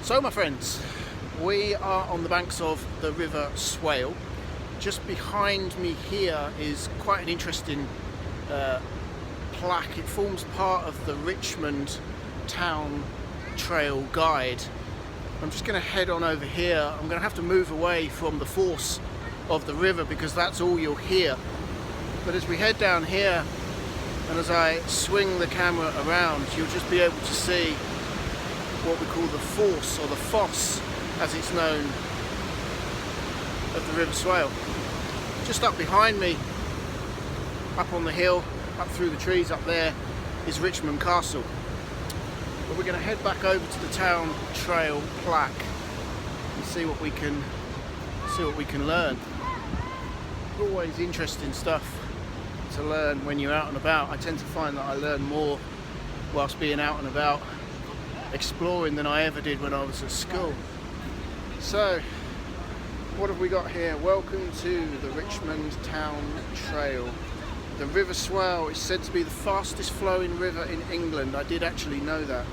So my friends, we are on the banks of the River Swale. Just behind me here is quite an interesting plaque. It forms part of the Richmond Town Trail Guide. I'm just going to head on over here. I'm going to have to move away from the force of the river because that's all you'll hear. But as we head down here and as I swing the camera around, you'll just be able to see what we call the force, or the foss as it's known, of the River Swale. Just up behind me, up on the hill, up through the trees up there, is Richmond Castle. But we're going to head back over to the town trail plaque and see what we can learn. Always interesting stuff to learn when you're out and about. I tend to find that I learn more whilst being out and about exploring than I ever did when I was at school. So what have we got here? Welcome to the Richmond Town Trail. The River Swale is said to be the fastest flowing river in England. I did actually know that.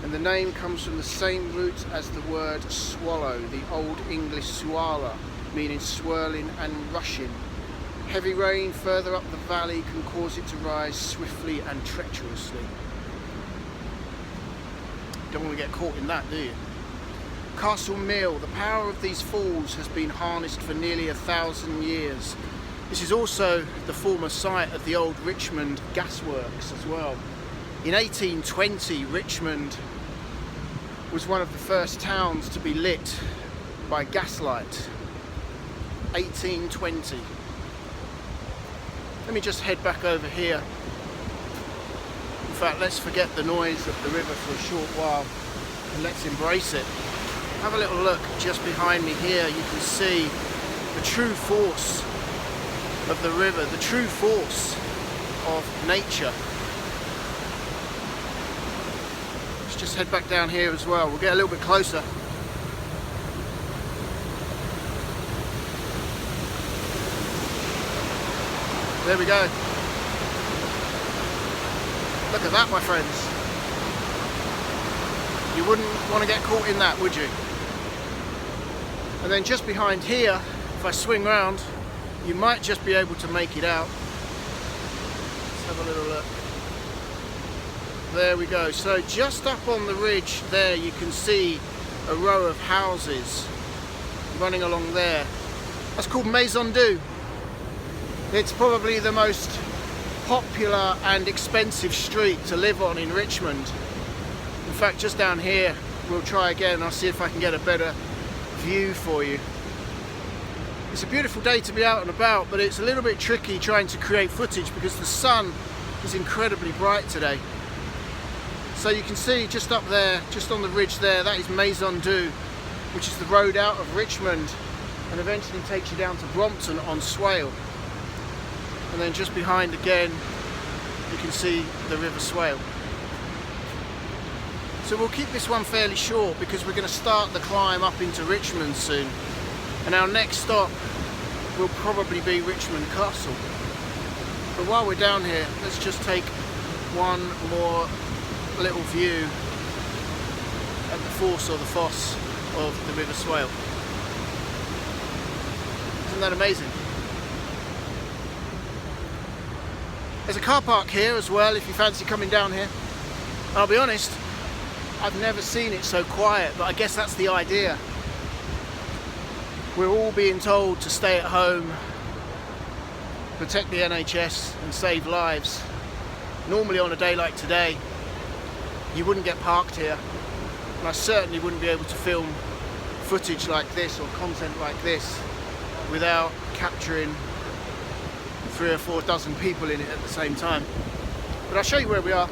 And the name comes from the same root as the word swallow, the Old English swala, meaning swirling and rushing. Heavy rain further up the valley can cause it to rise swiftly and treacherously. Don't want to get caught in that, do you? Castle Mill. The power of these falls has been harnessed for nearly 1,000 years. This is also the former site of the old Richmond gasworks as well. In 1820, Richmond was one of the first towns to be lit by gaslight. 1820. Let me just head back over here. In fact, let's forget the noise of the river for a short while and let's embrace it. Have a little look just behind me here. You can see the true force of the river, the true force of nature. Let's just head back down here as well. We'll get a little bit closer. There we go. Look at that, my friends. You wouldn't want to get caught in that, would you? And then just behind here, if I swing round, you might just be able to make it out. Let's have a little look. There we go. So just up on the ridge there, you can see a row of houses running along there. That's called Maison deux. It's probably the most popular and expensive street to live on in Richmond. In fact, just down here, we'll try again. I'll see if I can get a better view for you. It's a beautiful day to be out and about, but it's a little bit tricky trying to create footage because the sun is incredibly bright today. So you can see just up there, just on the ridge there, that is Maison deux, which is the road out of Richmond and eventually takes you down to Brompton on Swale. And then just behind again, you can see the River Swale. So we'll keep this one fairly short because we're going to start the climb up into Richmond soon. And our next stop will probably be Richmond Castle. But while we're down here, let's just take one more little view at the force or the foss of the River Swale. Isn't that amazing? There's a car park here as well if you fancy coming down here. I'll be honest, I've never seen it so quiet, but I guess that's the idea. We're all being told to stay at home, protect the NHS and save lives. Normally on a day like today, you wouldn't get parked here, and I certainly wouldn't be able to film footage like this or content like this without capturing 3 or 4 dozen people in it at the same time. But I'll show you where we are.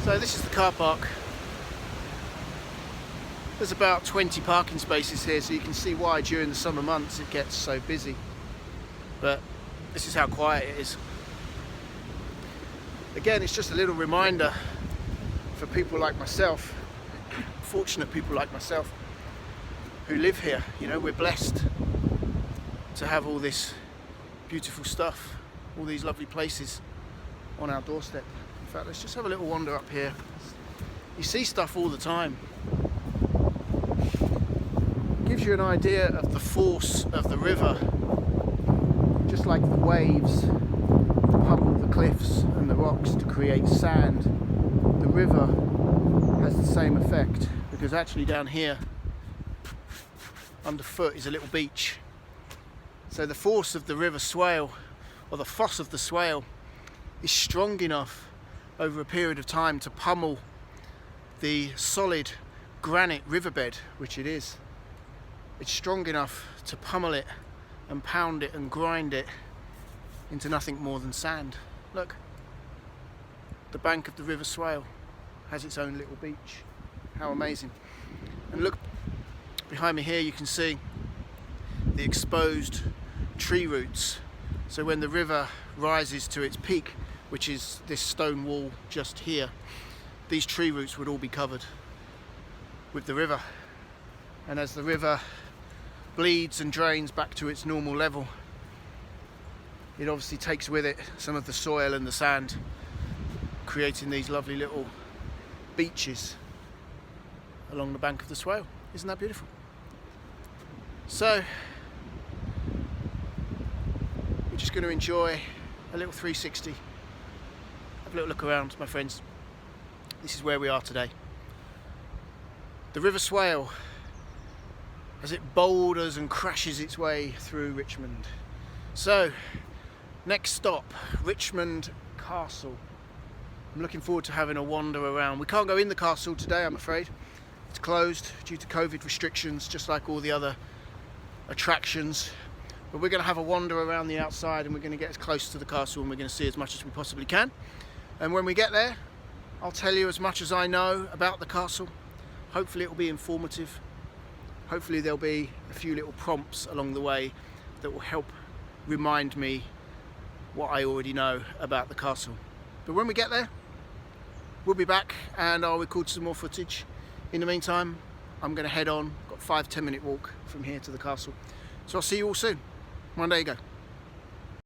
So this is the car park. There's about 20 parking spaces here, so you can see why during the summer months it gets so busy. But this is how quiet it is. Again, it's just a little reminder for people like myself, fortunate people like myself, who live here. You know, we're blessed to have all this beautiful stuff, all these lovely places on our doorstep. In fact, let's just have a little wander up here. You see stuff all the time. Gives you an idea of the force of the river. Just like the waves pummel the cliffs and the rocks to create sand, the river has the same effect, because actually down here underfoot is a little beach. So the force of the river swale, or the force of the swale, is strong enough over a period of time to pummel the solid granite riverbed, which it is. It's strong enough to pummel it and pound it and grind it into nothing more than sand. Look, the bank of the River Swale has its own little beach. How amazing. And look, behind me here you can see the exposed tree roots. So when the river rises to its peak, which is this stone wall just here, these tree roots would all be covered with the river. And as the river bleeds and drains back to its normal level, it obviously takes with it some of the soil and the sand, creating these lovely little beaches along the bank of the Swale. Isn't that beautiful? So we're just going to enjoy a little 360, have a little look around, my friends. This is where we are today. The River Swale, as it boulders and crashes its way through Richmond. So, next stop, Richmond Castle. I'm looking forward to having a wander around. We can't go in the castle today, I'm afraid. It's closed due to COVID restrictions, just like all the other attractions. But we're going to have a wander around the outside, and we're going to get as close to the castle, and we're going to see as much as we possibly can. And when we get there, I'll tell you as much as I know about the castle. Hopefully it will be informative. Hopefully there'll be a few little prompts along the way that will help remind me what I already know about the castle. But when we get there, we'll be back and I'll record some more footage. In the meantime, I'm going to head on. Got a 5-10 minute walk from here to the castle. So I'll see you all soon. One day you go.